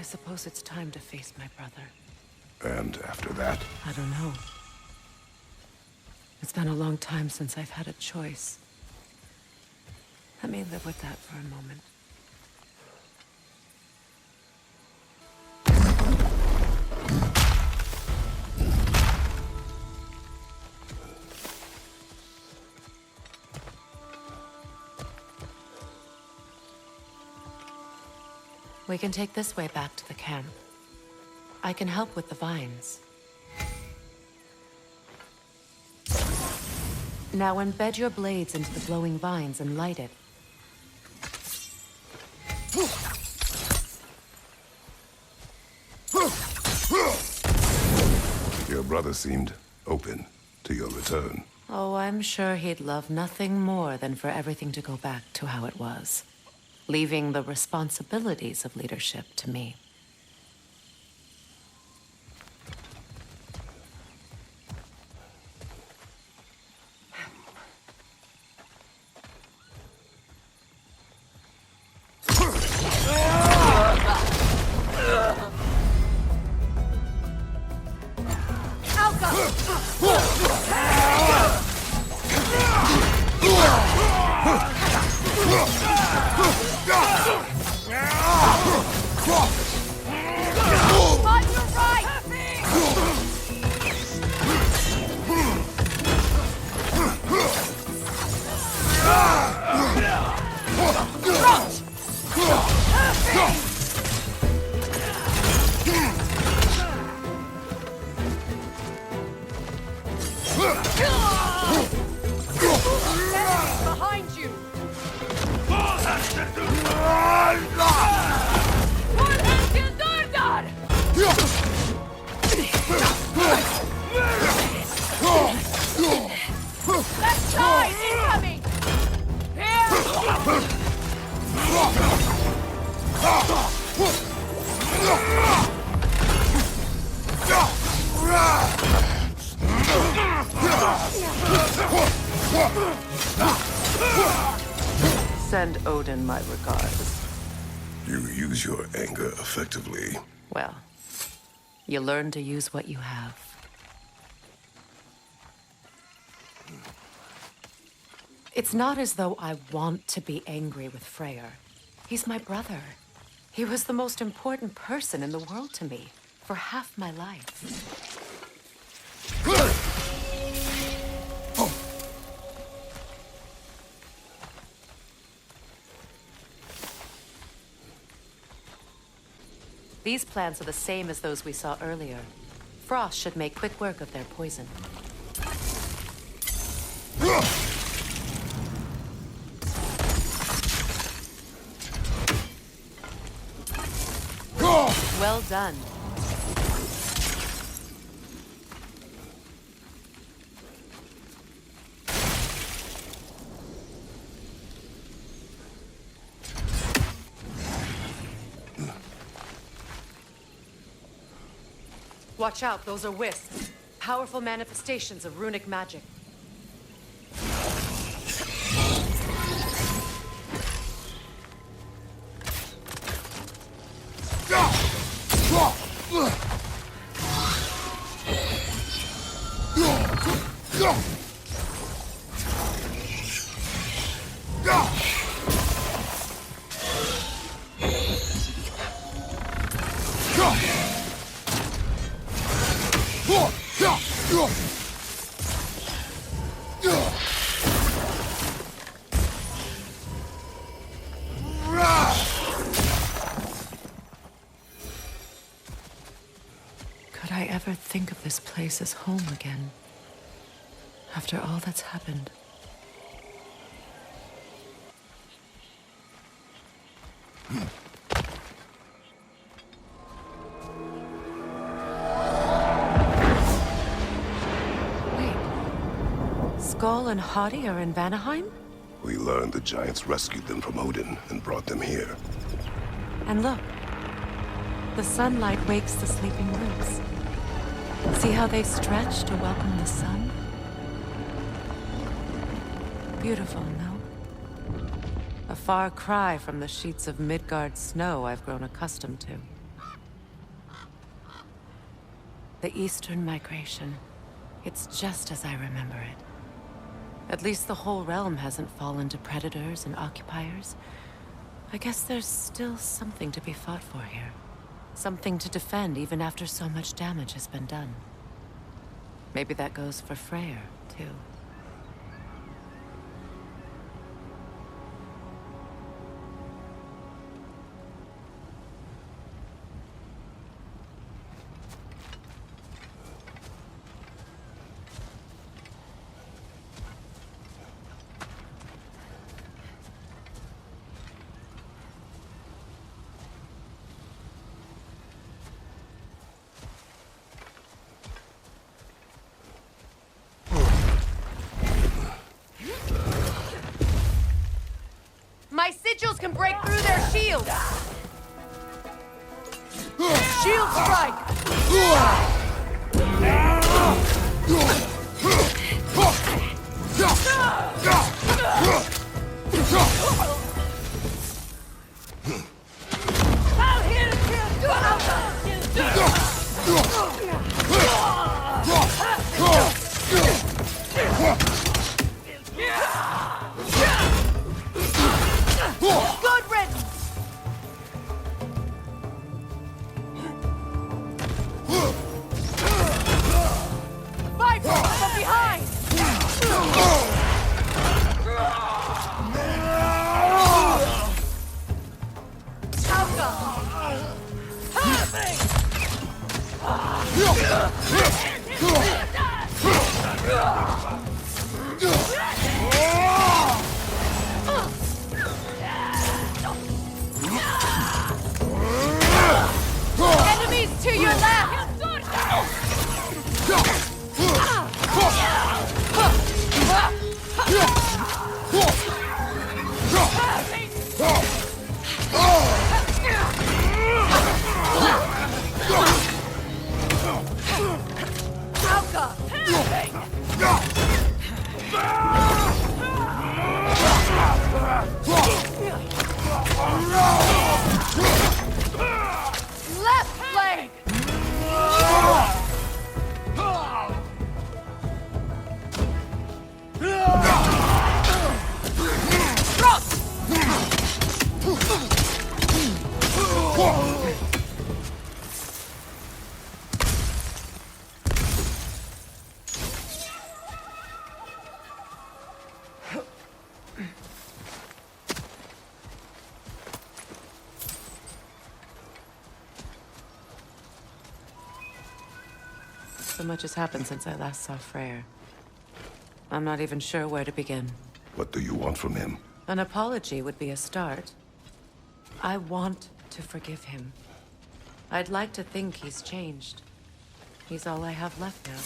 suppose it's time to face my brother. And after that? I don't know. It's been a long time since I've had a choice. Let me live with that for a moment. We can take this way back to the camp. I can help with the vines. Now embed your blades into the glowing vines and light it. Your brother seemed open to your return. Oh, I'm sure he'd love nothing more than for everything to go back to how it was, leaving the responsibilities of leadership to me. Behind you! Left side incoming! Send Odin my regards. You use your anger effectively. Well, you learn to use what you have. It's not as though I want to be angry with Freyr. He's my brother. He was the most important person in the world to me for half my life. These plants are the same as those we saw earlier. Frost should make quick work of their poison. Well done. Watch out, those are wisps. Powerful manifestations of runic magic. Could I ever think of this place as home again? After all that's happened. Wait. Skull and Hati are in Vanaheim? We learned the giants rescued them from Odin and brought them here. And look. The sunlight wakes the sleeping roots. See how they stretch to welcome the sun? Beautiful, no? A far cry from the sheets of Midgard snow I've grown accustomed to. The Eastern Migration. It's just as I remember it. At least the whole realm hasn't fallen to predators and occupiers. I guess there's still something to be fought for here. Something to defend even after so much damage has been done. Maybe that goes for Freyr, too. My sigils can break through their shields! Shield strike! I'll hit him! Good riddance! Fight from behind! Enemies to your left! Left flank! So much has happened since I last saw Freyr. I'm not even sure where to begin. What do you want from him? An apology would be a start. I want to forgive him. I'd like to think he's changed. He's all I have left now.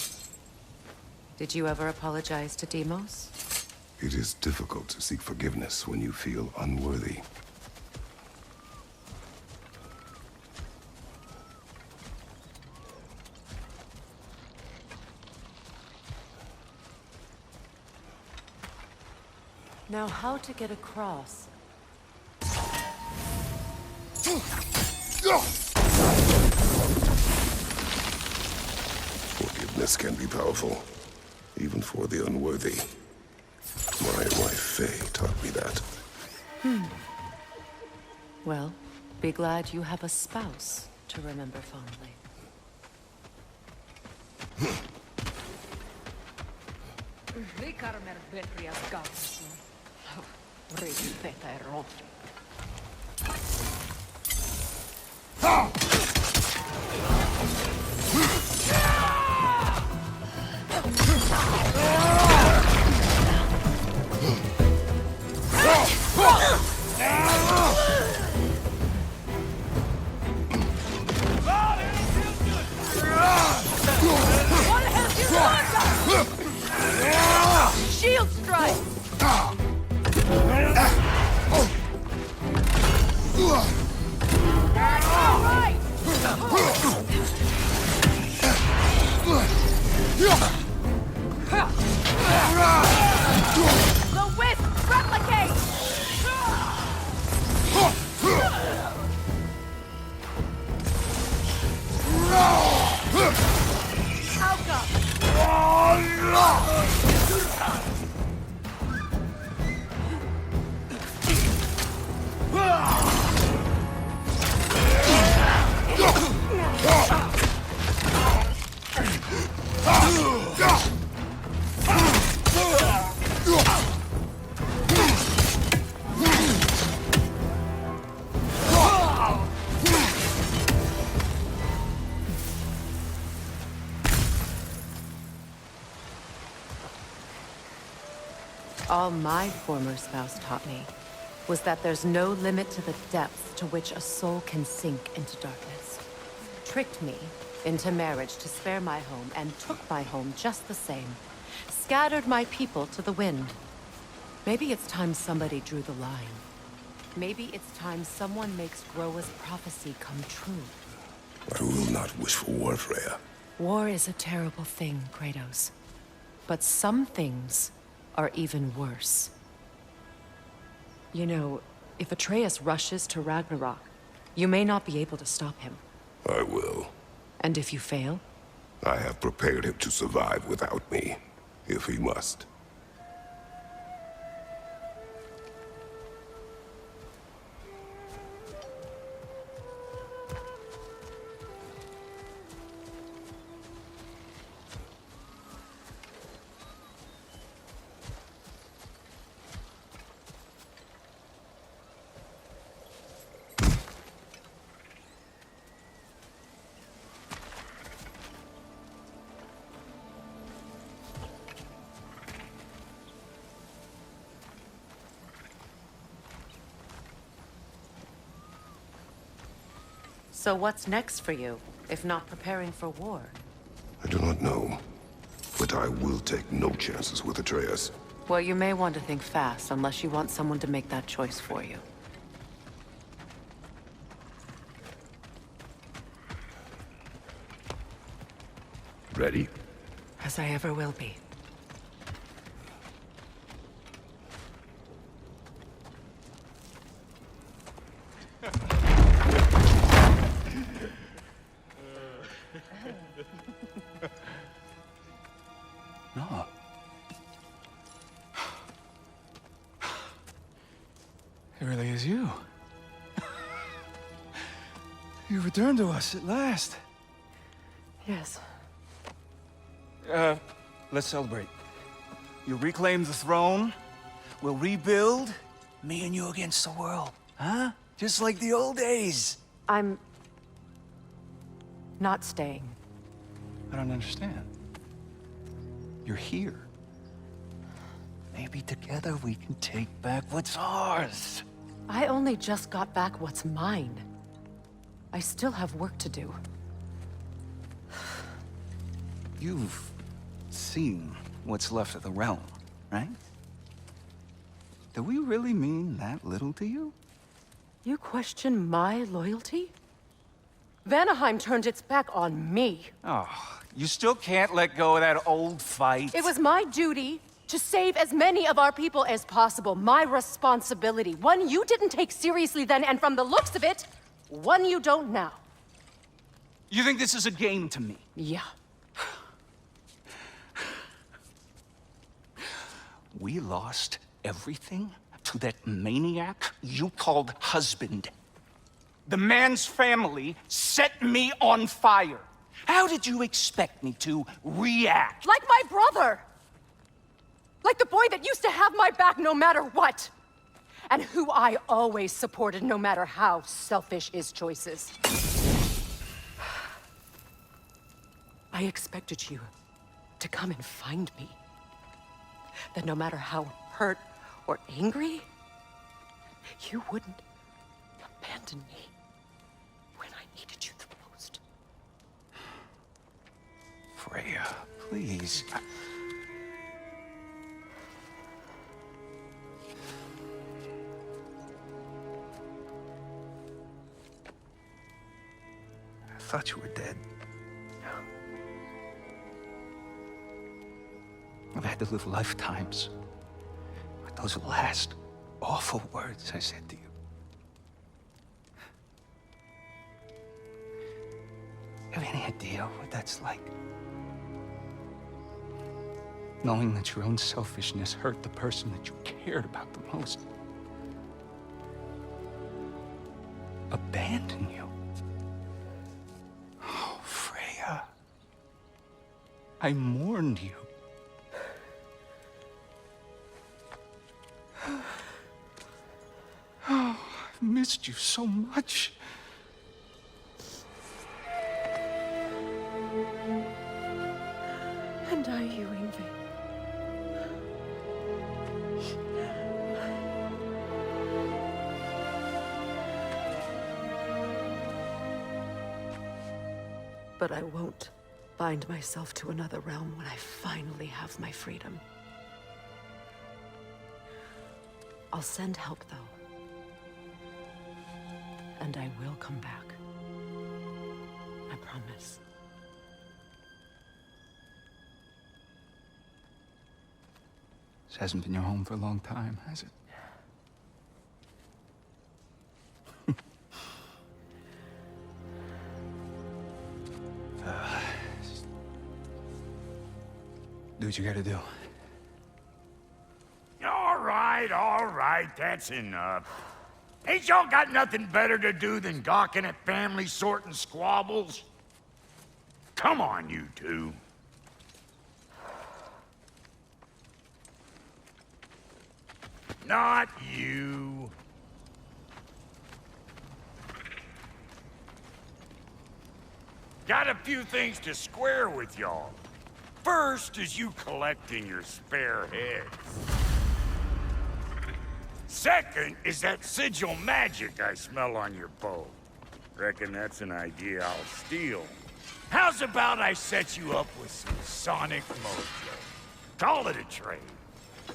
Did you ever apologize to Deimos? It is difficult to seek forgiveness when you feel unworthy. Now, how to get across? Forgiveness can be powerful, even for the unworthy. My wife Faye taught me that. Well, be glad you have a spouse to remember fondly. Shield strike! Right! The wisp replicate! All my former spouse taught me was that there's no limit to the depths to which a soul can sink into darkness. Tricked me into marriage to spare my home and took my home just the same. Scattered my people to the wind. Maybe it's time somebody drew the line. Maybe it's time someone makes Groa's prophecy come true. I will not wish for war, Freya. War is a terrible thing, Kratos. But some things are even worse. You know, if Atreus rushes to Ragnarok, you may not be able to stop him. I will. And if you fail? I have prepared him to survive without me, if he must. So what's next for you, if not preparing for war? I do not know, but I will take no chances with Atreus. Well, you may want to think fast, unless you want someone to make that choice for you. Ready? As I ever will be. No. It really is you. You returned to us at last. Yes. Let's celebrate. You reclaim the throne. We'll rebuild. Me and you against the world. Huh? Just like the old days. I'm... not staying. I don't understand. You're here. Maybe together we can take back what's ours. I only just got back what's mine. I still have work to do. You've seen what's left of the realm, right? Do we really mean that little to you? You question my loyalty? Vanaheim turned its back on me. Oh, you still can't let go of that old fight? It was my duty to save as many of our people as possible. My responsibility. One you didn't take seriously then, and from the looks of it, one you don't now. You think this is a game to me? Yeah. We lost everything to that maniac you called husband. The man's family set me on fire. How did you expect me to react? Like my brother! Like the boy that used to have my back no matter what! And who I always supported no matter how selfish his choices. I expected you to come and find me. That no matter how hurt or angry, you wouldn't abandon me when I needed you the most. Freya, please. I thought you were dead. I've had to live lifetimes with those last awful words I said to you. Have any idea what that's like? Knowing that your own selfishness hurt the person that you cared about the most. Abandon you. Oh, Freya. I mourned you. Oh, I've missed you so much. And I you, Ingvi. But I won't bind myself to another realm when I finally have my freedom. I'll send help, though. And I will come back. I promise. This hasn't been your home for a long time, has it? Do what you gotta do. All right, that's enough. Ain't y'all got nothing better to do than gawking at family sorting squabbles? Come on, you two. Not you. Got a few things to square with y'all. First is you collecting your spare heads. Second is that sigil magic I smell on your bow. Reckon that's an idea I'll steal. How's about I set you up with some sonic mojo? Call it a trade.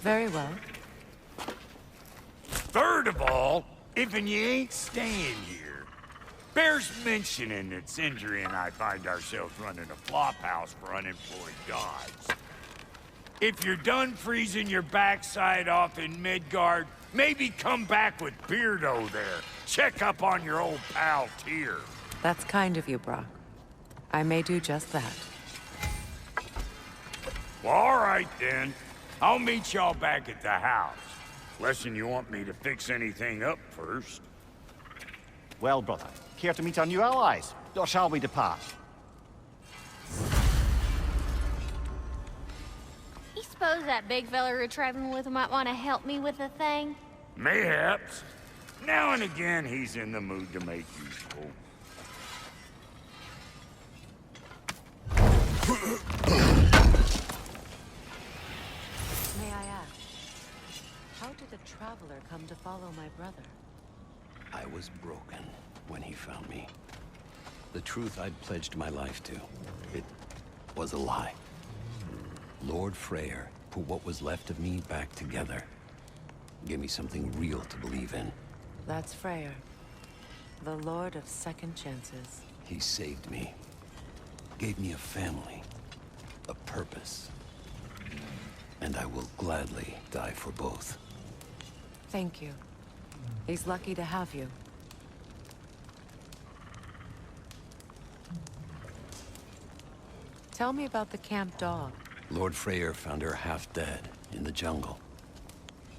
Very well. Third of all, if you ain't staying here, bears mentioning that Sindri and I find ourselves running a flop house for unemployed gods. If you're done freezing your backside off in Midgard, maybe come back with Beardo there. Check up on your old pal Tyr. That's kind of you, Brock. I may do just that. Well, all right then. I'll meet y'all back at the house. Lesson you want me to fix anything up first. Well, brother, care to meet our new allies? Or shall we depart? You suppose that big fella you're traveling with might want to help me with a thing? Mayhaps. Now and again, he's in the mood to make useful. May I ask, how did a traveler come to follow my brother? I was broken when he found me. The truth I'd pledged my life to, it was a lie. Lord Freyr put what was left of me back together. Gave me something real to believe in. That's Freyr, the Lord of Second Chances. He saved me. Gave me a family. A purpose. And I will gladly die for both. Thank you. He's lucky to have you. Tell me about the camp dog. Lord Freyr found her half dead in the jungle.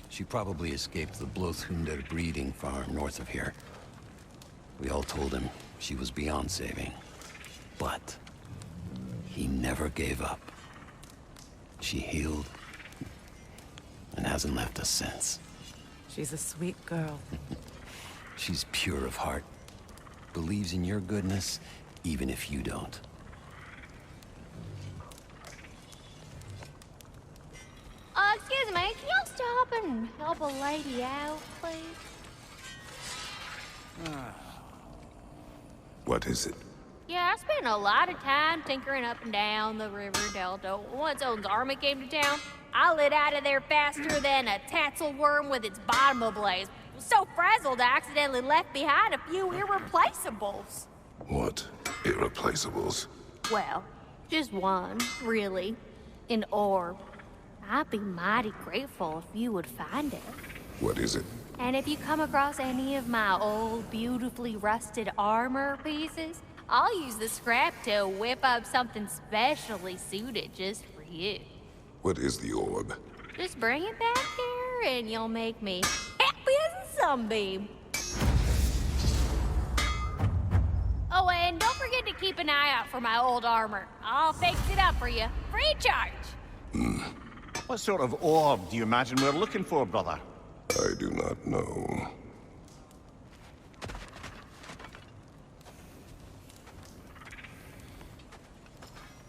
She probably escaped the Blothunder breeding farm north of here. We all told him she was beyond saving. But he never gave up. She healed and hasn't left us since. She's a sweet girl. She's pure of heart. Believes in your goodness, even if you don't. Excuse me, can y'all stop and help a lady out, please? What is it? Yeah, I spent a lot of time tinkering up and down the river delta. Once Odin's army came to town, I lit out of there faster than a tassel worm with its bottom ablaze. So frazzled, I accidentally left behind a few irreplaceables. What irreplaceables? Well, just one, really. An orb. I'd be mighty grateful if you would find it. What is it? And if you come across any of my old, beautifully rusted armor pieces, I'll use the scrap to whip up something specially suited just for you. What is the orb? Just bring it back here and you'll make me happy as a sunbeam. Oh, and don't forget to keep an eye out for my old armor. I'll fix it up for you, free of charge. What sort of orb do you imagine we're looking for, brother? I do not know.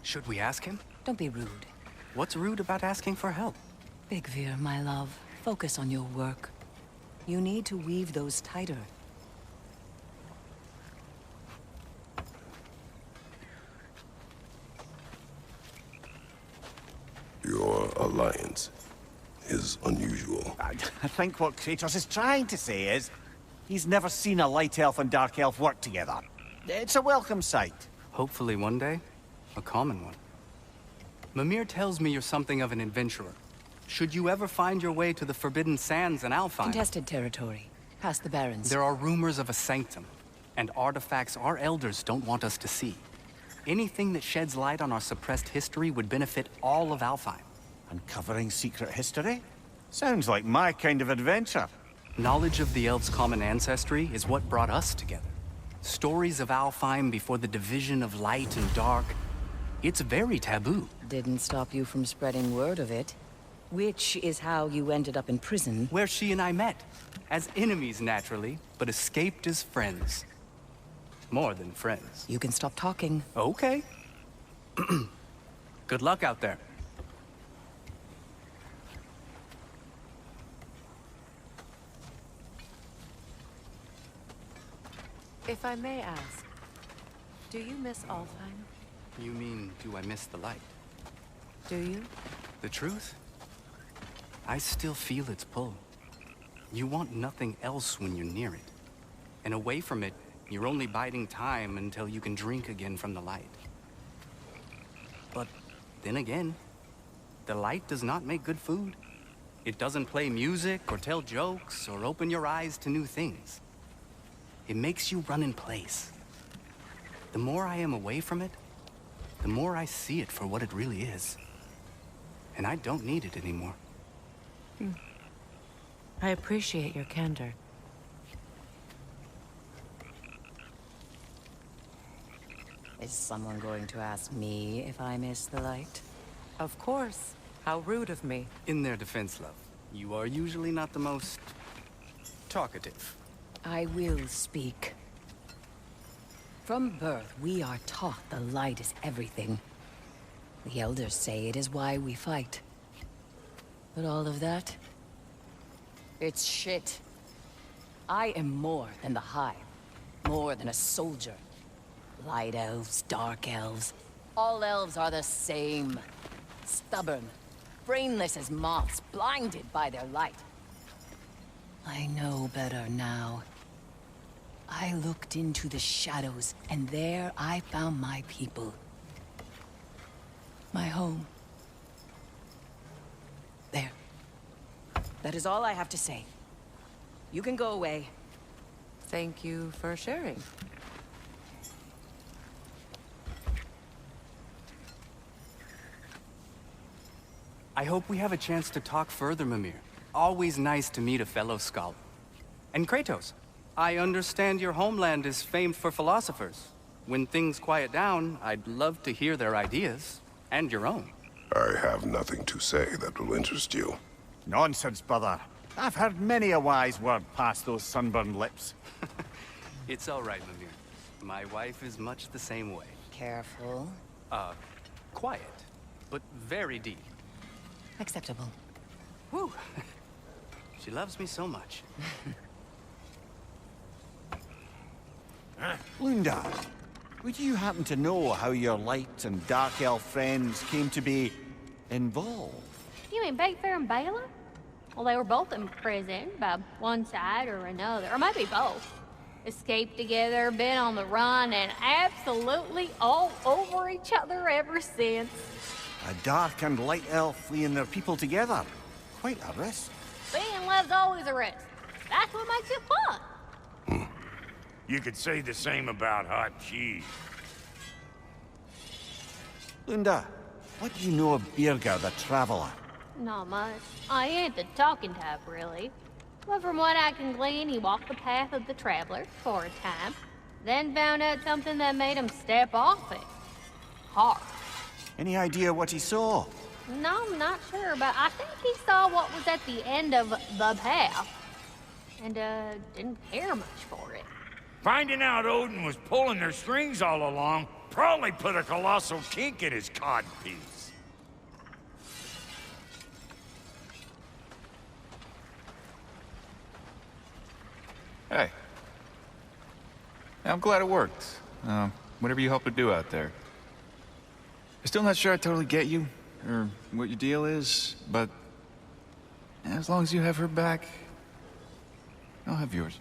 Should we ask him? Don't be rude. What's rude about asking for help? Big Veer, my love, focus on your work. You need to weave those tighter. your alliance is unusual. I think what Kratos is trying to say is, he's never seen a light elf and dark elf work together. It's a welcome sight. Hopefully one day, a common one. Mimir tells me you're something of an adventurer. Should you ever find your way to the Forbidden Sands in Alfheim... Contested territory. Past the Barrens. There are rumors of a sanctum, and artifacts our elders don't want us to see. Anything that sheds light on our suppressed history would benefit all of Alfheim. Uncovering secret history? Sounds like my kind of adventure. Knowledge of the elves' common ancestry is what brought us together. Stories of Alfheim before the division of light and dark. It's very taboo. Didn't stop you from spreading word of it. Which is how you ended up in prison. Where she and I met. As enemies, naturally, but escaped as friends. More than friends. You can stop talking. Okay. Good luck out there. If I may ask, do you miss Alfheim? You mean, do I miss the light? Do you? The truth? I still feel its pull. You want nothing else when you're near it. And away from it, you're only biding time until you can drink again from the light. But then again, the light does not make good food. It doesn't play music or tell jokes or open your eyes to new things. It makes you run in place. The more I am away from it, the more I see it for what it really is. And I don't need it anymore. I appreciate your candor. Is someone going to ask me if I miss the light? Of course. How rude of me. In their defense, love, you are usually not the most talkative. I will speak. From birth, we are taught the light is everything. The elders say it is why we fight. But all of that? It's shit. I am more than the Hive. More than a soldier. Light elves, dark elves. All elves are the same. Stubborn. Brainless as moths, blinded by their light. I know better now. I looked into the shadows, and there I found my people. My home. There. That is all I have to say. You can go away. Thank you for sharing. I hope we have a chance to talk further, Mimir. Always nice to meet a fellow scholar. And Kratos, I understand your homeland is famed for philosophers. When things quiet down, I'd love to hear their ideas. And your own. I have nothing to say that will interest you. Nonsense, brother. I've heard many a wise word past those sunburned lips. It's all right, Mimir. My wife is much the same way. Careful. Quiet, but very deep. Acceptable. Whew. She loves me so much. Lunda, would you happen to know how your light and dark elf friends came to be involved? You mean Big Fair and Bela? Well, they were both in prison by one side or another, or maybe both. Escaped together, been on the run, and absolutely all over each other ever since. A dark and light elf fleeing their people together. Quite a risk. Being love's always a risk. That's what makes it fun. You could say the same about hot cheese. Lunda, what do you know of Birger the Traveler? Not much. I ain't the talking type, really. But from what I can glean, he walked the path of the traveler for a time, then found out something that made him step off it. Hard. Any idea what he saw? No, I'm not sure, but I think he saw what was at the end of the path. And, didn't care much for it. Finding out Odin was pulling their strings all along probably put a colossal kink in his codpiece. Hey. I'm glad it worked. Whatever you hope to do out there. I'm still not sure I totally get you. or what your deal is, but as long as you have her back, I'll have yours.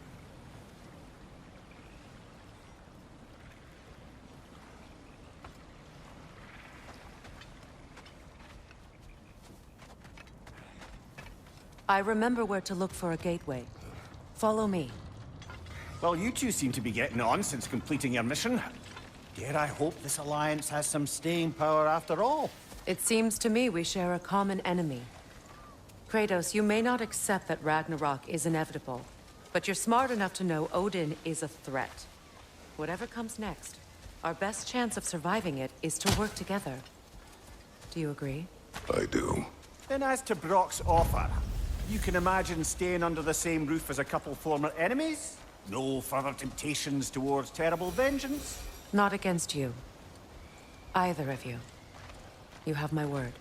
I remember where to look for a gateway. Follow me. Well, you two seem to be getting on since completing your mission. Dare I hope this alliance has some staying power after all? It seems to me we share a common enemy. Kratos, you may not accept that Ragnarok is inevitable, but you're smart enough to know Odin is a threat. Whatever comes next, our best chance of surviving it is to work together. Do you agree? I do. Then as to Brock's offer, you can imagine staying under the same roof as a couple former enemies? No further temptations towards terrible vengeance? Not against you. Either of you. You have my word.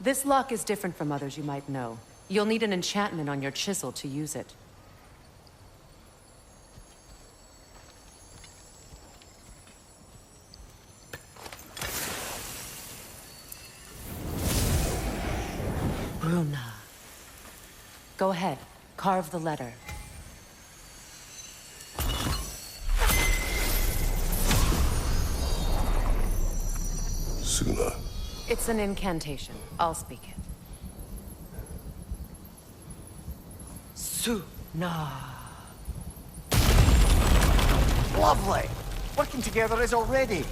This lock is different from others you might know. You'll need an enchantment on your chisel to use it. Bruna. Go ahead. Carve the letter. Suna. It's an incantation. I'll speak it. Suna. Lovely! Working together is already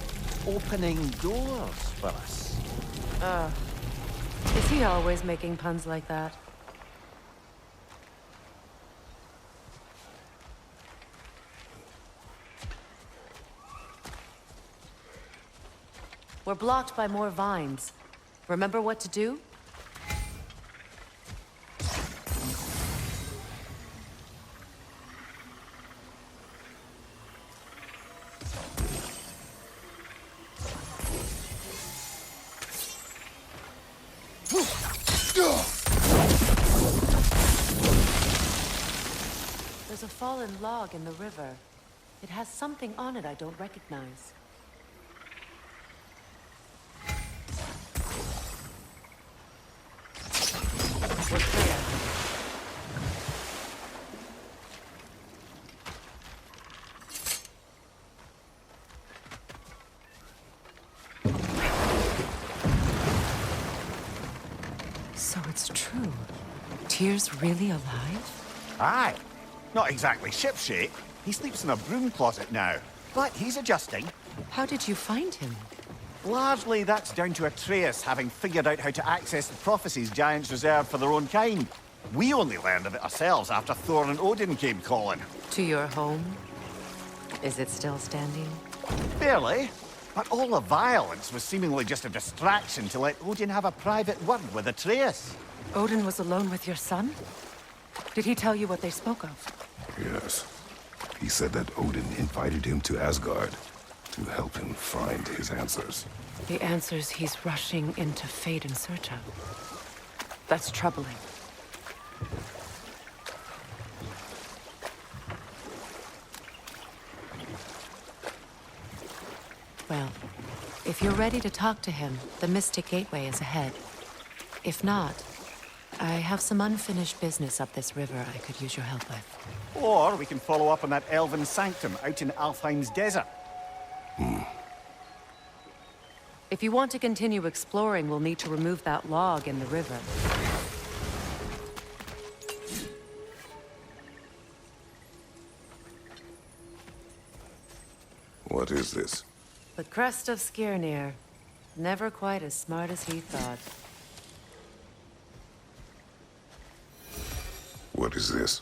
opening doors for us. Is he always making puns like that? We're blocked by more vines. Remember what to do? There's a fallen log in the river. It has something on it I don't recognize. We're clear. So it's true. Tyr's really alive? Aye. Not exactly shipshape. He sleeps in a broom closet now. But he's adjusting. How did you find him? Largely, that's down to Atreus having figured out how to access the prophecies giants reserved for their own kind. We only learned of it ourselves after Thor and Odin came calling. To your home? Is it still standing? Barely. But all the violence was seemingly just a distraction to let Odin have a private word with Atreus. Odin was alone with your son? Did he tell you what they spoke of? Yes. He said that Odin invited him to Asgard to help him find his answers. The answers he's rushing into fate in search of. That's troubling. Well, if you're ready to talk to him, the Mystic Gateway is ahead. If not, I have some unfinished business up this river I could use your help with. Or we can follow up on that elven sanctum out in Alfheim's desert. If you want to continue exploring, we'll need to remove that log in the river. What is this? The crest of Skirnir. Never quite as smart as he thought. What is this?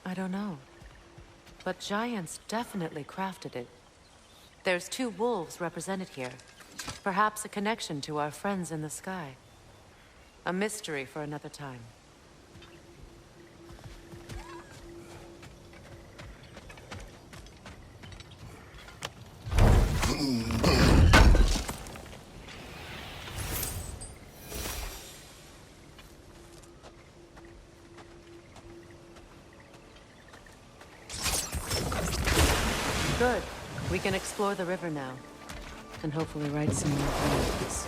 I don't know. But giants definitely crafted it. There's 2 wolves represented here. Perhaps a connection to our friends in the sky. A mystery for another time. Good. We can explore the river now. And hopefully write some more poems.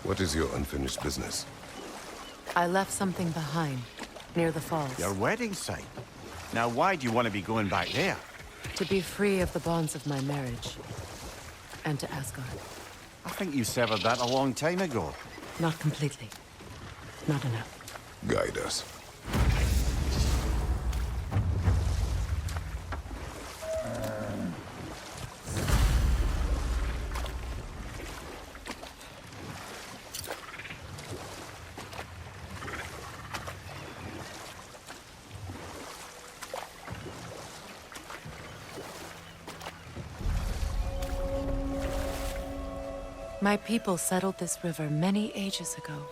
What is your unfinished business? I left something behind, near the falls. Your wedding site. Now, why do you want to be going back there? To be free of the bonds of my marriage. And to Asgard. I think you severed that a long time ago. Not completely. Not enough. Guide us. My people settled this river many ages ago.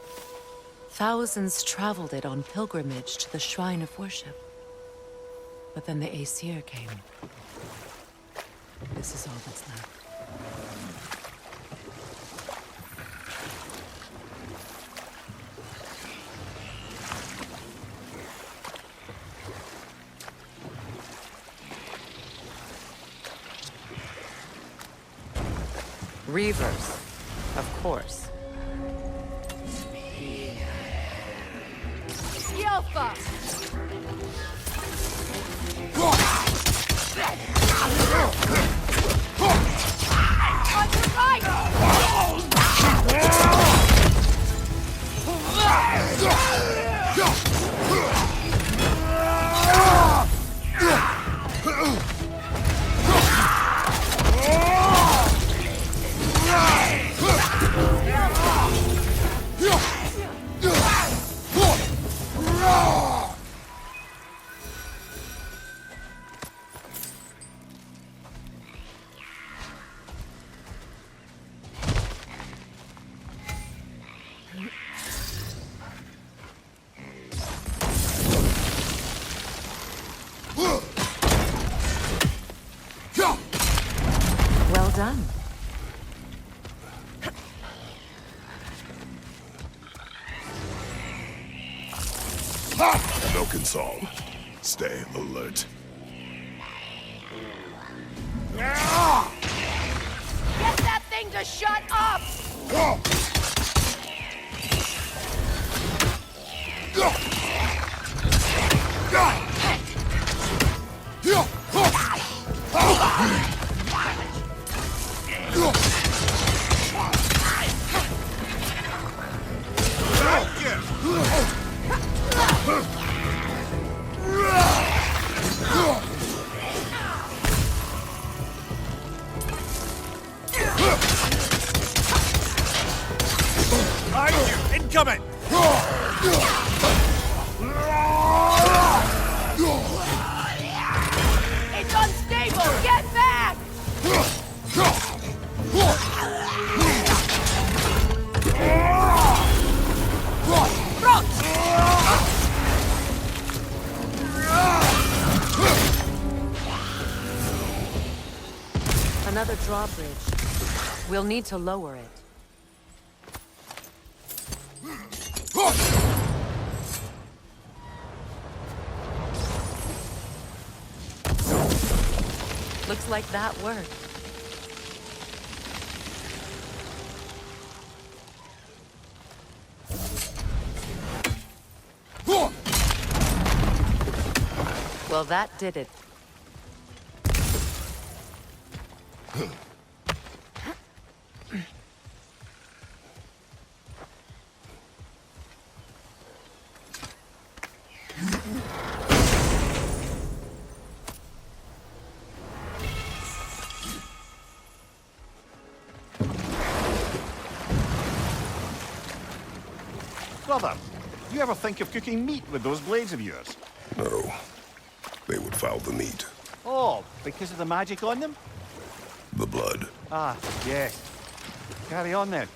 Thousands traveled it on pilgrimage to the shrine of worship. But then the Aesir came. This is all that's left. Reavers. Of course. Yelfa! On your right! Well done. Milk and song. Stay alert. Get that thing to shut up! Incoming! It's unstable! Get back! Another drawbridge. We'll need to lower it. Looks like that worked. Well, that did it. Brother, you ever think of cooking meat with those blades of yours? No. They would foul the meat. Oh, because of the magic on them? The blood. Ah, yes. Carry on then.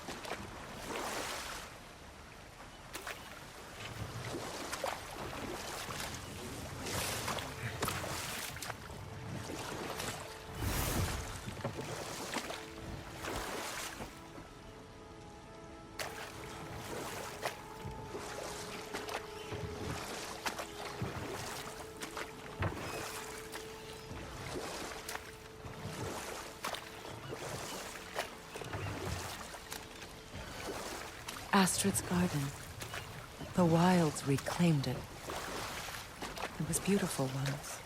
Astrid's garden. The wilds reclaimed it. It was beautiful once.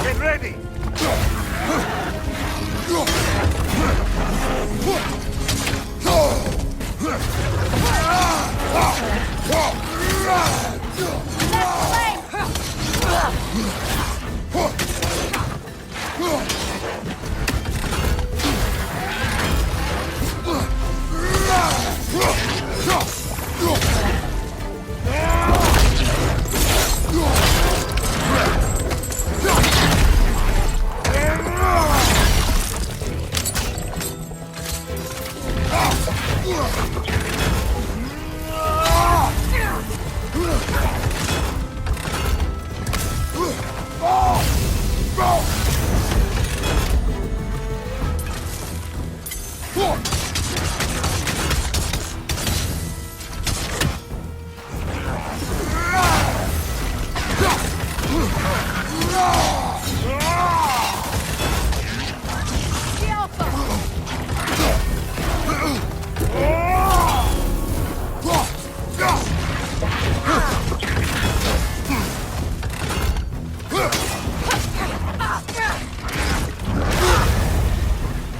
Get ready!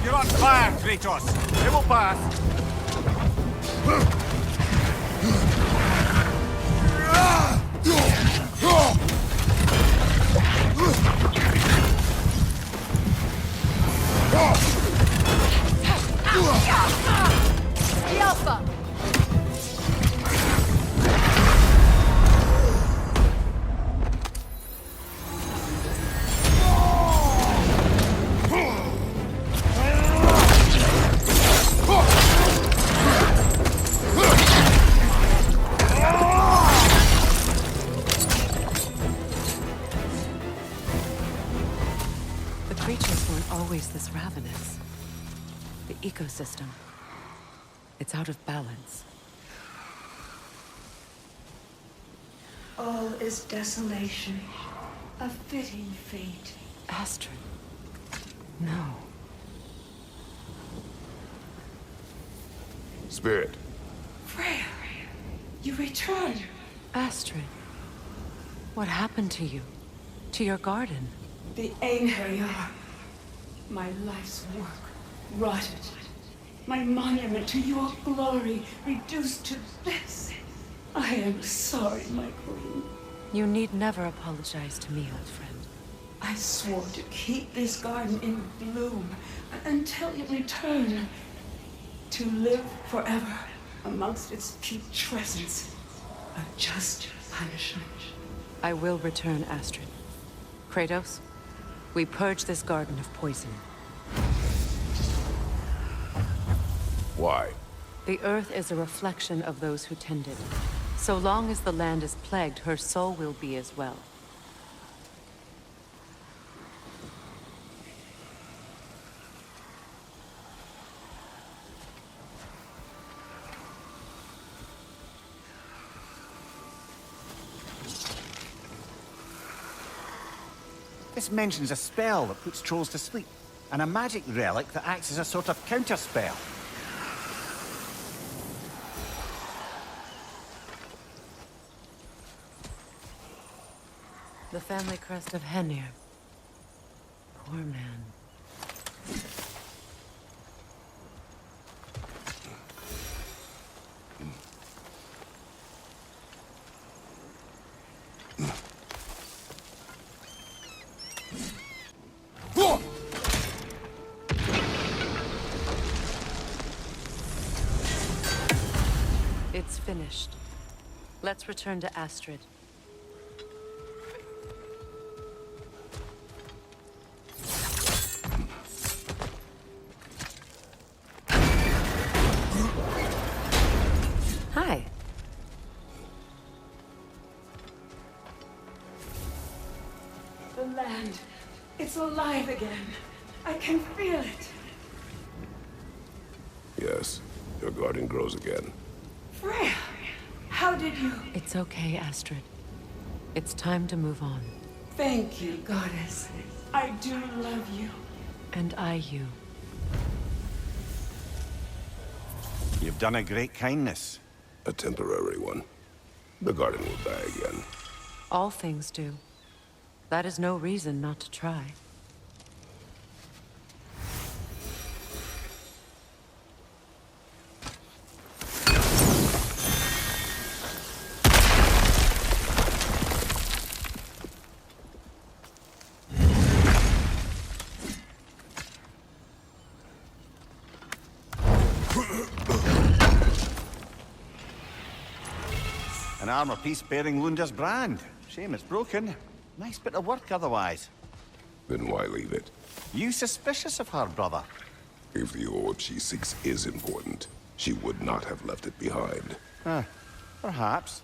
You're on fire, Kratos! It will pass! The Alpha! The creatures weren't always this ravenous. The ecosystem. It's out of balance. All is desolation. A fitting fate. Astrid. No. Spirit. Freya, you returned. Astrid. What happened to you? To your garden? The Einherjar. My life's work rotted. My monument to your glory reduced to this. I am sorry, my queen. You need never apologize to me, old friend. I swore to keep this garden in bloom until you return. To live forever amongst its putrescence. A just punishment. I will return, Astrid. Kratos, we purge this garden of poison. Why? The earth is a reflection of those who tend it. So long as the land is plagued, her soul will be as well. This mentions a spell that puts trolls to sleep, and a magic relic that acts as a sort of counterspell. The family crest of Henir. Poor man. It's finished. Let's return to Astrid. Hi. The land. It's alive again. I can feel it. Yes, your garden grows again. Freya, how did you... It's okay, Astrid. It's time to move on. Thank you, goddess. I do love you. And I you. You've done a great kindness. A temporary one. The garden will die again. All things do. That is no reason not to try. An armor piece bearing Lunda's brand. Shame it's broken. Nice bit of work otherwise. Then why leave it? You suspicious of her, brother? If the orb she seeks is important, she would not have left it behind. Perhaps.